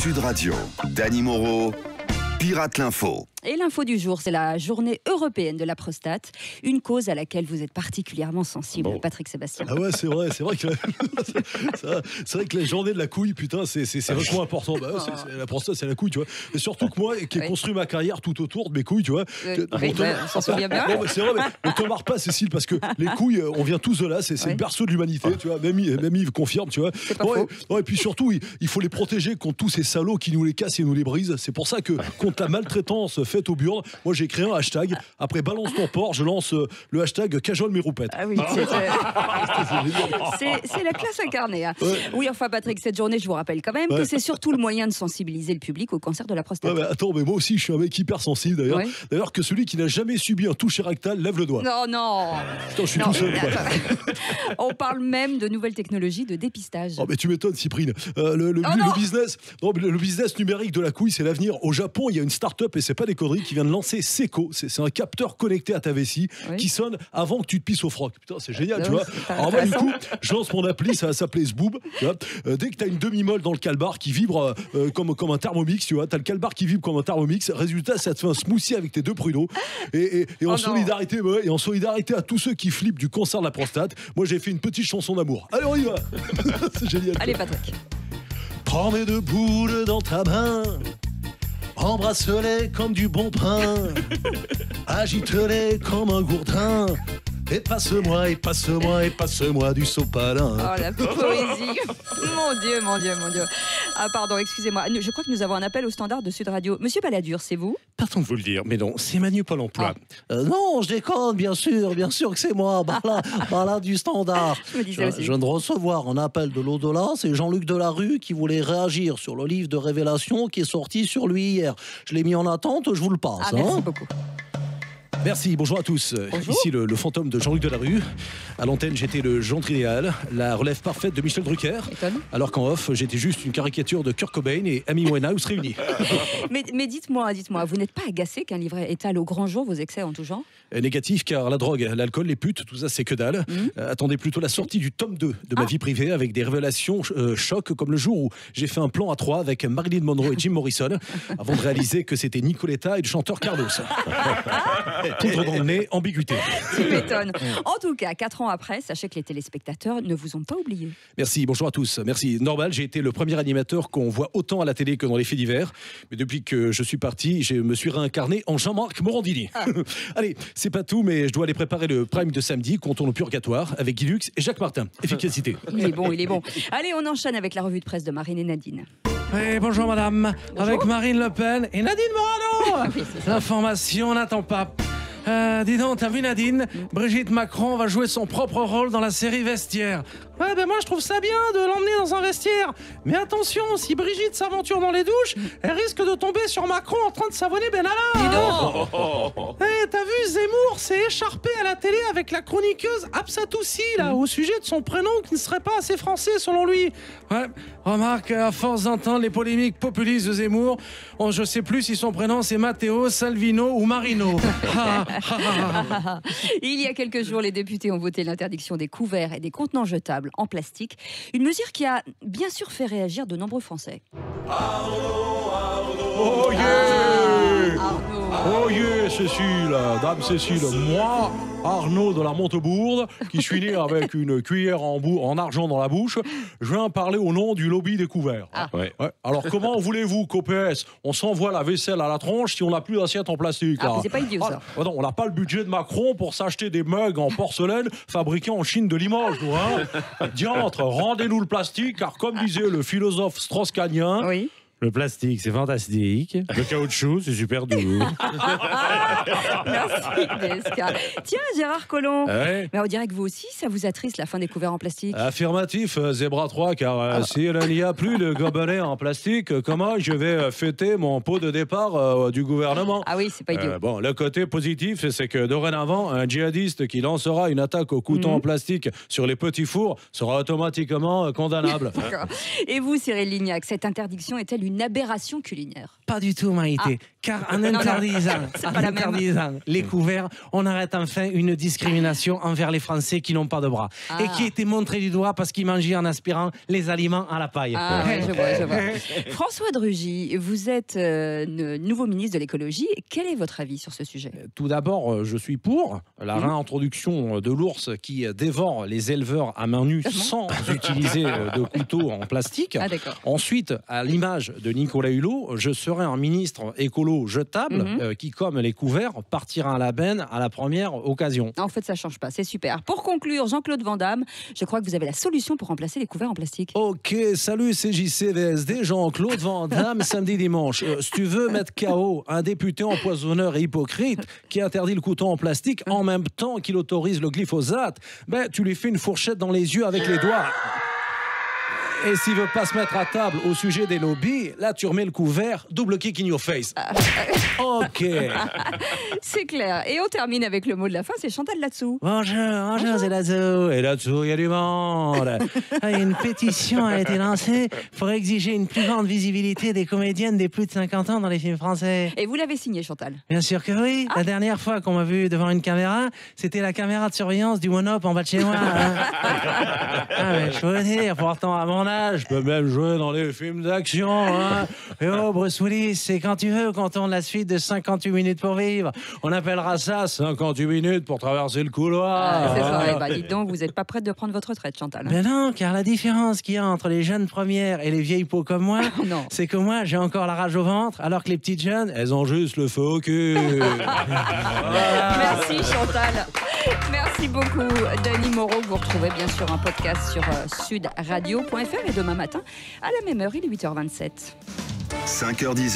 Sud Radio, Dany Moreau, Pirate l'Info. Et l'info du jour, c'est la journée européenne de la prostate, une cause à laquelle vous êtes particulièrement sensible, Patrick Sébastien. Ah ouais, c'est vrai que c'est vrai que la journée de la couille, putain, c'est vachement important. Bah ouais, la prostate, c'est la couille, tu vois. Et surtout que moi, qui ai construit ma carrière tout autour de mes couilles, tu vois. On s'en souvient bien. C'est vrai, mais ne te marre pas, Cécile, parce que les couilles, on vient tous de là, c'est le berceau de l'humanité, tu vois. Même Yves confirme, tu vois. Et puis surtout, il faut les protéger contre tous ces salauds qui nous les cassent et nous les brisent. C'est pour ça que contre la maltraitance faite aux burnes, moi j'ai créé un hashtag. Après balance ton porc, je lance le hashtag cajole mes roupettes. Ah oui, c'est la classe incarnée. Hein. Ouais. Oui, enfin Patrick, cette journée, je vous rappelle quand même que c'est surtout le moyen de sensibiliser le public au cancer de la prostate. Ouais, mais attends, mais moi aussi je suis un mec hyper sensible d'ailleurs. Ouais. D'ailleurs que celui qui n'a jamais subi un toucher rectal lève le doigt. Non. Putain, je suis tout seul. On parle même de nouvelles technologies de dépistage. Oh mais tu m'étonnes, Cyprine. Le business numérique de la couille, c'est l'avenir. Au Japon, il y a une start-up et c'est pas des conneries qui vient de lancer Seco. C'est un capteur connecté à ta vessie qui sonne avant que tu te pisses au froc. Putain, c'est génial, tu vois. Alors moi, du coup, je lance mon appli, ça s'appelait Sboob. Dès que tu as une demi-molle dans le calbar qui vibre comme un Thermomix, tu vois, tu as le calbar qui vibre comme un Thermomix. Résultat, ça te fait un smoothie avec tes deux pruneaux. Et en solidarité à tous ceux qui flippent du cancer de la prostate, moi j'ai fait une petite chanson d'amour. Allez, on y va. C'est génial. Allez, Patrick. Prends mes deux boules dans ta main. Embrasse-les comme du bon pain, agite-les comme un gourdin, et passe-moi du sopalin. Oh la poésie. Mon Dieu. Ah pardon, excusez-moi. Je crois que nous avons un appel au standard de Sud Radio. Monsieur Balladur, c'est vous? Pardon de vous le dire, mais non, c'est Manu Pôle emploi. Non, je déconne, bien sûr que c'est moi, là du standard. Je me disais aussi. Je viens de recevoir un appel de l'au-delà, c'est Jean-Luc Delarue qui voulait réagir sur le livre de révélation qui est sorti sur lui hier. Je l'ai mis en attente, je vous le passe. Merci beaucoup. Merci, bonjour à tous. Bonjour. Ici le fantôme de Jean-Luc Delarue. À l'antenne, j'étais le gendre idéal, la relève parfaite de Michel Drucker. Alors qu'en off, j'étais juste une caricature de Kurt Cobain et Amy Winehouse réunis. mais dites-moi, vous n'êtes pas agacé qu'un livret étale au grand jour vos excès en tout genre? Négatif, car la drogue, l'alcool, les putes, tout ça c'est que dalle. Attendez plutôt la sortie du tome 2 de ma vie privée avec des révélations chocs comme le jour où j'ai fait un plan à 3 avec Marilyn Monroe et Jim Morrison avant de réaliser que c'était Nicoletta et le chanteur Carlos. Poudre dans le nez, ambiguïté. Tu m'étonnes. En tout cas, 4 ans après, sachez que les téléspectateurs ne vous ont pas oublié. Merci, bonjour à tous. Merci. Normal, j'ai été le premier animateur qu'on voit autant à la télé que dans les faits divers. Mais depuis que je suis parti, je me suis réincarné en Jean-Marc Morandini. Allez, c'est pas tout, mais je dois aller préparer le prime de samedi qu'on tourne au Purgatoire avec Guy Lux et Jacques Martin. Efficacité. Il est bon. Allez, on enchaîne avec la revue de presse de Marine et Nadine. Oui, bonjour madame. Bonjour. Avec Marine Le Pen et Nadine Morano. L'information n'attend pas. Dis donc, t'as vu Nadine? Brigitte Macron va jouer son propre rôle dans la série Vestiaire. Ouais, ben moi je trouve ça bien de l'emmener dans un vestiaire. Mais attention, si Brigitte s'aventure dans les douches, elle risque de tomber sur Macron en train de savonner Benalla. Dis donc. T'as vu, Zemmour s'est écharpé à la télé avec la chroniqueuse Absatoussi, là, au sujet de son prénom qui ne serait pas assez français selon lui. Ouais, remarque, à force d'entendre les polémiques populistes de Zemmour, je sais plus si son prénom c'est Matteo, Salvino ou Marino. Il y a quelques jours, les députés ont voté l'interdiction des couverts et des contenants jetables en plastique. Une mesure qui a bien sûr fait réagir de nombreux Français. Oh yeah, oh yeah, Cécile, dame Cécile, moi, Arnaud de la Montebourg, qui suis né avec une cuillère en argent dans la bouche, je viens parler au nom du lobby des couverts. Ouais. Alors comment voulez-vous qu'au PS, on s'envoie la vaisselle à la tronche si on n'a plus d'assiette en plastique? C'est pas idiot ça. Non, on n'a pas le budget de Macron pour s'acheter des mugs en porcelaine fabriqués en Chine de Limoges, nous, hein. Diantre, rendez-nous le plastique, car comme disait le philosophe strauss-kahnien, le plastique, c'est fantastique. Le caoutchouc, c'est super doux. Merci, DSK. Tiens, Gérard Collomb, mais on dirait que vous aussi, ça vous attriste la fin des couverts en plastique. Affirmatif, Zebra 3, car s'il n'y a plus de gobelets en plastique, comment je vais fêter mon pot de départ du gouvernement? Ah oui, c'est pas idiot. Bon, le côté positif, c'est que dorénavant, un djihadiste qui lancera une attaque au couteau en plastique sur les petits fours sera automatiquement condamnable. Et vous, Cyril Lignac, cette interdiction est-elle une aberration culinaire. Pas du tout, Maïté. Car en interdisant les couverts, on arrête enfin une discrimination envers les Français qui n'ont pas de bras et qui étaient montrés du doigt parce qu'ils mangeaient en aspirant les aliments à la paille. Je vois. François de Rugy, vous êtes nouveau ministre de l'écologie. Quel est votre avis sur ce sujet ? Tout d'abord, je suis pour la réintroduction de l'ours qui dévore les éleveurs à main nue sans utiliser de couteau en plastique. Ensuite, à l'image de Nicolas Hulot, je serai un ministre écolo jetable qui, comme les couverts, partira à la benne à la première occasion. En fait, ça ne change pas, c'est super. Pour conclure, Jean-Claude Van Damme, je crois que vous avez la solution pour remplacer les couverts en plastique. Ok, salut CJC VSD, Jean-Claude Van Damme, samedi dimanche. Si tu veux mettre KO un député empoisonneur et hypocrite qui interdit le couteau en plastique en même temps qu'il autorise le glyphosate, ben tu lui fais une fourchette dans les yeux avec les doigts. Et s'il veut pas se mettre à table au sujet des lobbies, là tu remets le couvert, double kick in your face. Ok. C'est clair. Et on termine avec le mot de la fin, c'est Chantal Latsou. Bonjour, c'est Latsou. Et Latsou, il y a du monde. Une pétition a été lancée pour exiger une plus grande visibilité des comédiennes des plus de 50 ans dans les films français. Et vous l'avez signé, Chantal ? Bien sûr que oui. La dernière fois qu'on m'a vu devant une caméra, c'était la caméra de surveillance du Monop en bas de chez moi. Mais je veux dire, pourtant à mon âge, je peux même jouer dans les films d'action. Et Bruce Willis, c'est quand tu veux qu'on tourne la suite de 58 minutes pour vivre. On appellera ça 58 minutes pour traverser le couloir. C'est ça. Dites donc, vous n'êtes pas prête de prendre votre retraite, Chantal. Mais non, car la différence qu'il y a entre les jeunes premières et les vieilles peaux comme moi, c'est que moi, j'ai encore la rage au ventre, alors que les petites jeunes, elles ont juste le feu au cul. Merci, Chantal. Merci beaucoup, Denis Moreau. Vous retrouvez bien sûr un podcast sur sudradio.fr et demain matin, à la même heure, il est 8h27. 5h10.